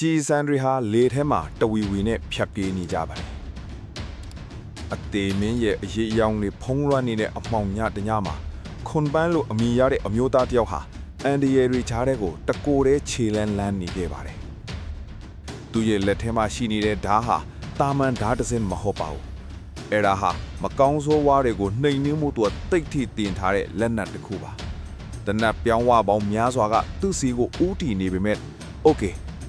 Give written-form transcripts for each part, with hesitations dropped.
ជីစန်ရီဟာလေထဲမှာတဝီဝီနဲ့ဖြတ်ပြေးနေကြပါတယ်အသေးမင်းရဲ့အရေးအယောင်တွေဖုံးလွှမ်းနေတဲ့အမှောင်ညတညမှာခွန်ပန်းလို့အမိရတဲ့အမျိုးသားတယောက်ဟာအန်ဒီယေရီချားတဲ့ကိုတကိုယ်တည်းခြေလန်းလန်းနေခဲ့ပါတယ်သူရဲ့လက်ထဲမှာရှိနေတဲ့ဓာတ်ဟာတာမန်ဓာတ်တစ်စင်းမဟုတ်ပါဘူးအဲ့ဒါဟာမကောင်းဆိုးဝါးတွေကိုနှိမ်နှင်းမှုသူတိတ်ထိတင်ထားတဲ့လက်နက်တစ်ခုပါတနတ်ပြောင်းဝပေါင်းများစွာကသူ့စီကိုဦးတည်နေပေမဲ့โอเค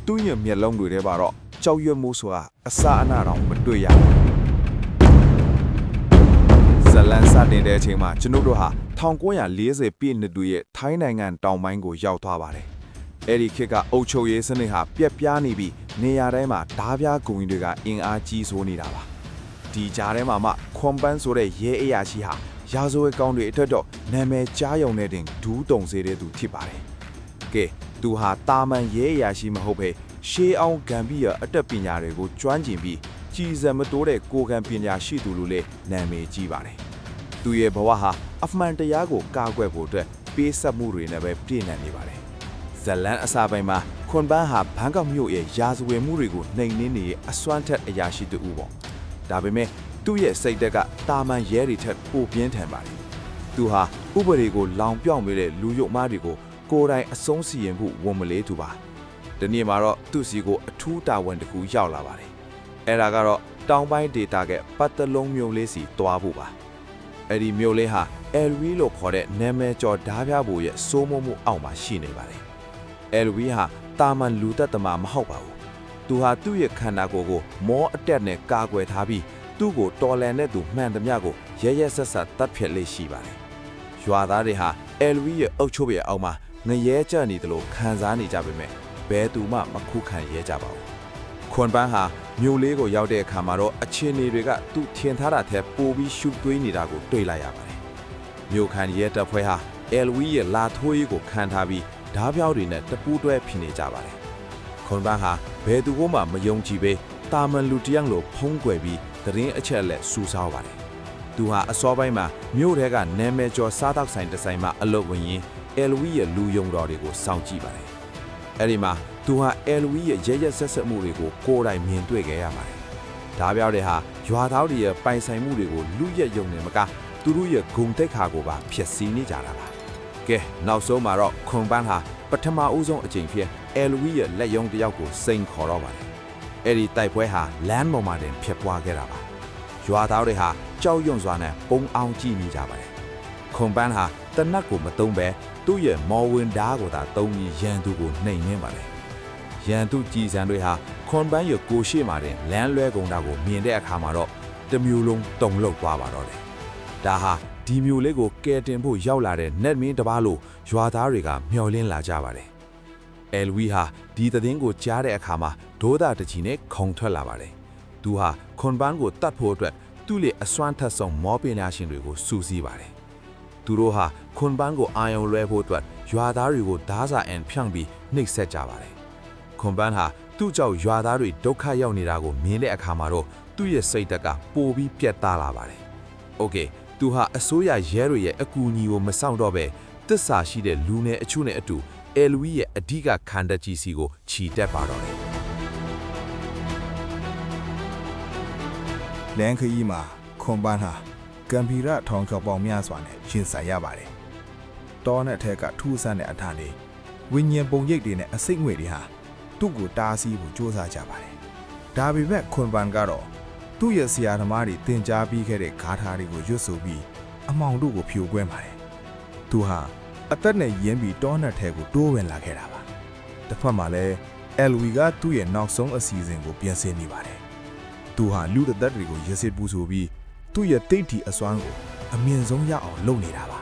သူ့ရဲ့မျက်လုံးတွေထဲမှာတော့ကြောက်ရွံ့မှုဆိုတာအစအနတော့မတွေ့ရဘူးဇလန်စတင်တဲ့အချိန်မှာကျွန်ုပ်တို့ဟာ1940ပြည့်နှစ်တွေရဲ့ထိုင်းနိုင်ငံတောင်ပိုင်းကိုရောက်သွားပါတယ်အဲ့ဒီခေတ်ကအုပ်ချုပ်ရေးစနစ်ဟာပြက်ပြားနေပြီးနေရာတိုင်းမှာဓားပြားဂုံတွေကအင်အားကြီးစိုးနေတာပါဒီကြားထဲမှာမှခွန်ပန်းဆိုတဲ့ရဲအရာရှိဟာရာဇဝတ်ကောင်တွေအတွက်တော့နာမည်ကြားရုံနဲ့တင်ဒူးတုံစေတဲ့သူဖြစ်ပါတယ်ကဲသူဟာတာမန်ရဲအရာရှိမဟုတ်ဘဲရှေးအောင်ဂမ်ဘီယာအတက်ပညာတွေကိုကျွမ်းကျင်ပြီးကြည်စံမတိုးတဲ့ကိုယ်ခံပညာရှိသူလို့လည်းနာမည်ကြီးပါတယ်သူရဲ့ဘဝဟာအမှန်တရားကိုကာကွယ်ဖို့အတွက်ပေးဆက်မှုတွေနဲ့ပဲပြည့်နှံ့နေပါတယ်ဇလန်အစာပိုင်းမှာခွန်ပန်းဟာဘန်ကောက်မြို့ရဲ့ရာဇဝတ်မှုတွေကိုနှိမ်နင်းနေတဲ့အစွမ်းထက်အရာရှိတူပေါ့ဒါပေမဲ့သူ့ရဲ့စိတ်သက်ကတာမန်ရဲတွေထက်ပိုပြင်းထန်ပါတယ်သူဟာဥပဒေကိုလောင်ပြောင်နေတဲ့လူယုံမားတွေကိုကိုယ်တိုင်အဆုံးစီရင်ဖို့ဝန်မလေးသူပါဒီနေ့မှာတော့သူ့စီကိုအထူးတာဝန်တစ်ခုရောက်လာပါတယ်အဲ့ဒါကတော့တောင်ပိုင်းဒေတာကပတ်တလုံးမြို့လေးစီတွားဖို့ပါအဲ့ဒီမြို့လေးဟာအယ်ဝီလို့ခေါ်တဲ့နာမည်ကျော်ဓားပြားဘူရဲ့စိုးမိုးမှုအောက်မှာရှိနေပါတယ်အယ်ဝီဟာတာမန်လူသက်သမားမဟုတ်ပါဘူးသူဟာသူ့ရဲ့ခန္ဓာကိုယ်ကိုမောအတက်နဲ့ကာကွယ်ထားပြီးသူ့ကိုတော်လန်တဲ့သူမှန်သမျှကိုရဲရဲဆက်ဆက်တတ်ဖြတ်လေးရှိပါတယ်ရွာသားတွေဟာအယ်ဝီရဲ့အုပ်ချုပ်ရဲ့အောက်မှာငရဲကြနေတယ်လို့ခံစားနေကြပေမဲ့ဘဲသူမှမခုခံရဲကြပါဘူးခွန်ပန်းဟာမြို့လေးကိုရောက်တဲ့အခါမှာတော့အခြေအနေတွေကသူ့ထင်ထားတာထက်ပိုပြီးရှုပ်သွေးနေတာကိုတွေ့လိုက်ရပါတယ်မြို့ခံရဲတပ်ဖွဲ့ဟာအယ်ဝီရဲ့လာထိုးရေးကိုခံထားပြီးဓားပြောင်းတွေနဲ့တပူးတွဲဖြစ်နေကြပါတယ်ခွန်ပန်းဟာဘဲသူကမှမယုံကြည်ပဲတာမန်လူတယောက်လိုဖုံးကွယ်ပြီးသတင်းအချက်အလက်စူးစောင်းပါတယ်သူဟာအစောပိုင်းမှာမြို့ထဲကနာမည်ကျော်စားတောက်ဆိုင်တစ်ဆိုင်မှာအလုပ်ဝင်ရင်းအယ်ဝီရဲ့လူယုံတော်တွေကိုစောင့်ကြည့်ပါတယ်အဲ့ဒီမှာသူဟာအယ်ဝီရဲ့ရဲရဲဆက်ဆက်မှုတွေကိုကိုယ်တိုင်မြင်တွေ့ခဲ့ရပါတယ်ဓားပြောင်းတွေဟာရွာသားတွေရဲ့ပိုင်ဆိုင်မှုတွေကိုလူရက်ယုံနေမကသူတို့ရဲ့ဂုံတိတ်ခါကိုပါဖျက်ဆီးနေကြတာပါကဲနောက်ဆုံးမှာတော့ခွန်ပန်းဟာပထမဦးဆုံးအကြိမ်ဖြစ်အယ်ဝီရဲ့လက်ယုံတစ်ယောက်ကိုစိန်ခေါ်တော့ပါတယ်အဲ့ဒီတိုက်ပွဲဟာလမ်းပေါ်မှာတင်ဖြစ်ပွားခဲ့တာပါရွာသားတွေဟာကြောက်ရွံ့စွာနဲ့ပုံအောင်ကြည့်နေကြပါတယ်ခွန်ပန်းဟာတနတ်ကိုမသုံးပဲသူ့ရဲ့မော်ဝင်ဓာတ်ကိုသာသုံးပြီးရန်သူကိုနှိမ်နှင်းပါတယ်ရန်သူကြည်စံတွေဟာခွန်ပန်းရဲ့ကိုရှိမှတင်လမ်းလွဲကုန်တာကိုမြင်တဲ့အခါမှာတော့တမျိုးလုံးတုံ့လောက်သွားပါတော့တယ်ဒါဟာဒီမျိုးလေးကိုကယ်တင်ဖို့ရောက်လာတဲ့နက်မင်းတစ်ပါးလို့ရွာသားတွေကမျှော်လင့်လာကြပါတယ်အယ်ဝီဟာဒီသတင်းကိုကြားတဲ့အခါမှာဒေါသတကြီးနဲ့ခုန်ထွက်လာပါတယ်သူဟာခွန်ပန်းကိုတတ်ဖို့အတွက်သူ့လေအစွမ်းထက်ဆုံးမောပညာရှင်တွေကိုစူးစီးပါတယ်သူတို့ဟာခွန်ပန်းကိုအာယုံလွဲဖို့အတွက်ရွာသားတွေကိုဓားစာအန်ဖြန့်ပြီးနှိပ်စက်ကြပါတယ်ခွန်ပန်းဟာသူ့ကြောင့်ရွာသားတွေဒုက္ခရောက်နေတာကိုမြင်တဲ့အခါမှာတော့သူ့ရဲ့စိတ်ဓာတ်ကပိုပြီးပြတ်သားလာပါတယ်โอเคသူဟာအစိုးရရဲတွေရဲ့အကူအညီကိုမဆောင်တော့ပဲတစ္ဆာရှိတဲ့လူနယ်အချို့နဲ့အတူအယ်ဝီရဲ့အဓိကခန္ဓာကြီးစီကိုခြိတက်ပါတော့တယ်လန်ခီမှာခွန်ပန်းဟာကံပီရထောင်ချောက်ပေါင်းများစွာနဲ့ရင်ဆိုင်ရပါတယ်တောနဲ့အထက်ကထူးဆန်းတဲ့အထာလေးဝိညာဉ်ပုံရိပ်တွေနဲ့အစိတ်ငွေတွေဟာသူ့ကိုတားဆီးဖို့ကြိုးစားကြပါတယ်ဒါပေမဲ့ခွန်ပန်းကတော့သူ့ရဲ့ဆရာသမားတွေသင်ကြားပြီးခဲ့တဲ့ဂါထာတွေကိုရွတ်ဆိုပြီးအမောင်တို့ကိုဖြိုခွဲပါတယ်သူဟာအသက်နဲ့ရင်းပြီးတောနဲ့ထဲကိုတိုးဝင်လာခဲ့တာပါတစ်ဖက်မှာလည်းအယ်ဝီကသူ့ရဲ့နောက်ဆုံးအစီအစဉ်ကိုပြင်ဆင်နေပါတယ်သူဟာလူသက်တွေကိုရစစ်ပူဆိုပြီးသူ့ရဲ့တိတ်တီအစွမ်းကိုအမြင့်ဆုံးရအောင်လုပ်နေတာပါ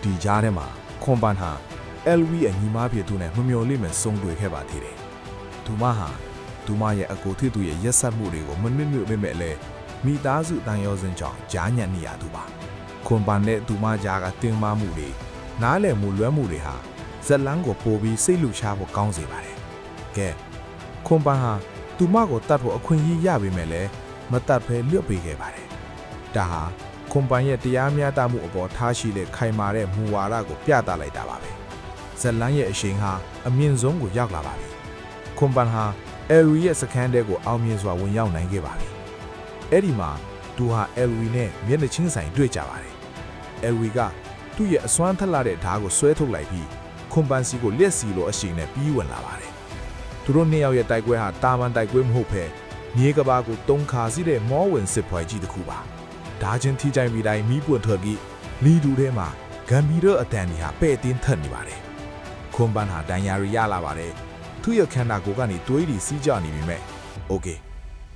ဒီကြားထဲမှာခွန်ပန်းဟာအယ်ဝီရဲ့ညီမဖြစ်သူနဲ့မမျှော်လင့်မဲ့ဆုံတွေ့ခဲ့ပါသေးတယ်သူမရဲ့အကိုဖြစ်သူရဲ့ရက်ဆက်မှုတွေကိုမနစ်မြုပ်မဲ့လဲမိသားစုတန်ရောစင်ကြောင့်ကြားညံ့နေရသူပါခွန်ပန်းနဲ့သူမကြားကတင်မာမှုတွေနားလည်မှုလွဲမှုတွေဟာဇက်လန်းကိုပိုပြီးစိတ်လူရှားဖို့ကောင်းစေပါတယ်ကဲခွန်ပန်းဟာသူမကိုတတ်ဖို့အခွင့်အရေးရပေမဲ့လည်းမတတ်ဘဲလွတ်ပေးခဲ့ပါတယ်ဒါဟာခွန်ပန်းရဲ့တရားမျှတမှုအပေါ်ထားရှိတဲ့ခိုင်မာတဲ့မူဝါဒကိုပြသလိုက်တာပါပဲဇက်လန်းရဲ့အရှိန်ဟာအမြင့်ဆုံးကိုရောက်လာပါပြီခွန်ပန်းဟာ Elwi ရဲ့စခန်းတဲကိုအောင်မြင်စွာဝင်ရောက်နိုင်ခဲ့ပါပြီ။အဲ့ဒီမှာသူဟာ Elwi နဲ့မျက်နှာချင်းဆိုင်တွေ့ကြပါတယ်။ Elwi ကသူ့ရဲ့အစွမ်းထက်လာတဲ့ဓာတ်ကိုဆွဲထုတ်လိုက်ပြီးခွန်ပန်စီကိုလက်စီလိုအရှိန်နဲ့ပြီးဝင်လာပါတယ်။သူတို့နှစ်ယောက်ရဲ့တိုက်ပွဲဟာတာမန်တိုက်ပွဲမဟုတ်ဘဲမြေကဘာကိုတုံခါစီတဲ့မောဝင်စစ်ပွဲကြီးတစ်ခုပါ။ဒါချင်းထိကြိုင်မိတိုင်းမိပွင့်ထွက်ပြီးလီဒူထဲမှာဂမ်ဘီရအတန်ကြီးဟာပဲ့တင်းထက်နေပါတယ်။ခွန်ပန်ဟာဒဏ်ရာရလာပါတယ်။သူ့ရဲ့ခန္ဓာကိုယ်ကနေသွေးတွေစီးကျနေပြီမဲ့โอเค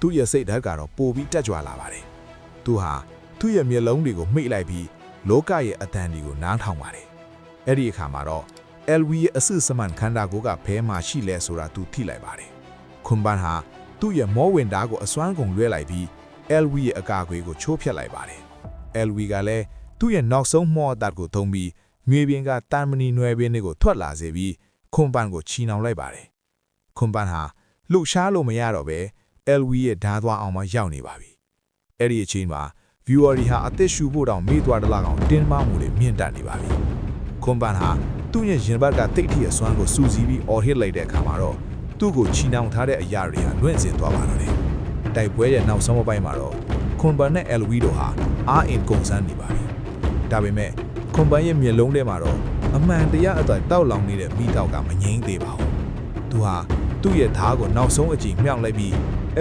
သူ့ရဲ့စိတ်ဓာတ်ကတော့ပိုပြီးတက်ကြွလာပါတယ်။သူဟာသူ့ရဲ့မျက်လုံးတွေကိုမှိတ်လိုက်ပြီးလောကရဲ့အတန်တွေကိုနားထောင်ပါတယ်။အဲ့ဒီအခါမှာတော့ LV ရဲ့အစစ်စမှန်ခန္ဓာကိုယ်ကဘဲမှာရှိလဲဆိုတာသူသိလိုက်ပါတယ်။ခွန်ပန်ဟာသူ့ရဲ့မောဝင်ဓာတ်ကိုအစွမ်းကုန်လွှဲလိုက်ပြီး LV ရဲ့အကာအကွယ်ကိုချိုးဖျက်လိုက်ပါတယ်။ LV ကလည်းသူ့ရဲ့နောက်ဆုံးမောအတတ်ကိုသုံးပြီးမြေပြင်ကတန်မနီနွယ်ပင်တွေကိုထွက်လာစေပြီးခွန်ပန်ကိုချီနှောင်လိုက်ပါတယ်။ခွန်ပန်ဟာလှုပ်ရှားလို့မရတော့ပဲ LV ရဲ့ဓာတ်သွားအောင်မှရောက်နေပါပြီ။အဲ့ဒီအချိန်မှာ viewer တွေဟာအသက်ရှူဖို့တောင်မေ့သွားတလားကောင်တင်းမာမှုတွေမြင့်တက်နေပါပြီ။ခွန်ပန်ဟာသူ့ရဲ့ရင်ဘတ်ကတိတ်ထီအစွမ်းကိုစူးစီးပြီးအော်ဟစ်လိုက်တဲ့အခါမှာတော့သူ့ကိုချီနှောင်ထားတဲ့အရာတွေဟာလွင့်စင်သွားပါတော့တယ်။တိုက်ပွဲရဲ့နောက်ဆုံးပိုင်းမှာတော့ခွန်ပန်နဲ့ LV တို့ဟာအားအင်ကုန်စမ်းနေပါပြီ။ဒါပေမဲ့ခွန်ပန်ရဲ့မျက်လုံးထဲမှာတော့အမှန်တရားအတိုင်းတောက်လောင်နေတဲ့မိတောက်ကမငြိမ်းသေးပါဘူး။သူဟာသူ့ရဲ့ဓာတ်ကိုနောက်ဆုံးအကြိမ်မြှောက်လိုက်ပြီး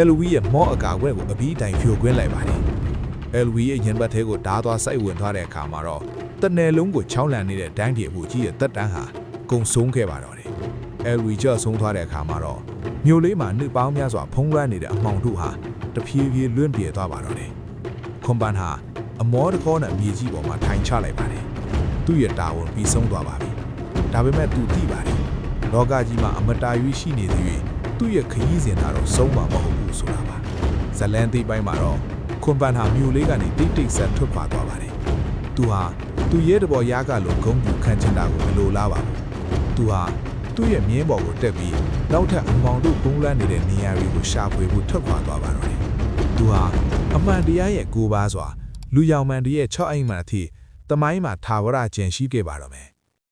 LV ရဲ့မော့အကာခွဲကိုအပြီးတိုင်ဖြိုခွင်းလိုက်ပါတယ်။ LV ရဲ့ရင်ဘတ်ထဲကိုဓာတ်သွားစိုက်ဝင်သွားတဲ့အခါမှာတော့တနယ်လုံးကိုချောင်းလန့်နေတဲ့ဒိုင်းတီအပူကြီးရဲ့တက်တန်းဟာကုံဆုံးခဲ့ပါတော့တယ်။ LV ကျဆုံးသွားတဲ့အခါမှာတော့မြို့လေးမှာနှစ်ပေါင်းများစွာဖုံးလွှမ်းနေတဲ့အမှောင်တို့ဟာတဖြည်းဖြည်းလွင့်ပြေသွားပါတော့တယ်။ခွန်ပန်ဟာအမောတကောနဲ့မြေကြီးပေါ်မှာထိုင်ချလိုက်ပါတယ်။သူ့ရဲ့တာဝန်ပြီးဆုံးသွားပါပြီ။ဒါပေမဲ့သူသိပါတယ်။လောကကြီးမှာအမတာရွေးရှိနေသေး၍သူ့ရဲ့ခရီးစဉ်ကတော့ဆုံးမှာမဟုတ်ဘူးဆိုတာပါ။ဇလန်သိပိုင်းမှာတော့ခွန်ပန်ဟာမြို့လေးကနေတိတ်တိတ်ဆက်ထွက်ခွာသွားပါတယ်။သူဟာသူ့ရဲတဘော်ရားကလိုဂုံးပြူခံချင်တာကိုမလိုလားပါဘူး။သူဟာသူ့ရဲ့မြင်းပေါ်ကိုတက်ပြီးနောက်ထပ်အမောင်တို့ပုံးလန်းနေတဲ့နေရာတွေကိုရှာဖွေဖို့ထွက်ခွာသွားပါတော့တယ်။သူဟာအမှန်တရားရဲ့ကိုးပါးစွာလူရောင်မှန်တရဲ့6အိမ်မှန်အထိတမိုင်းမှာထာဝရကျန်ရှိခဲ့ပါတော့မယ်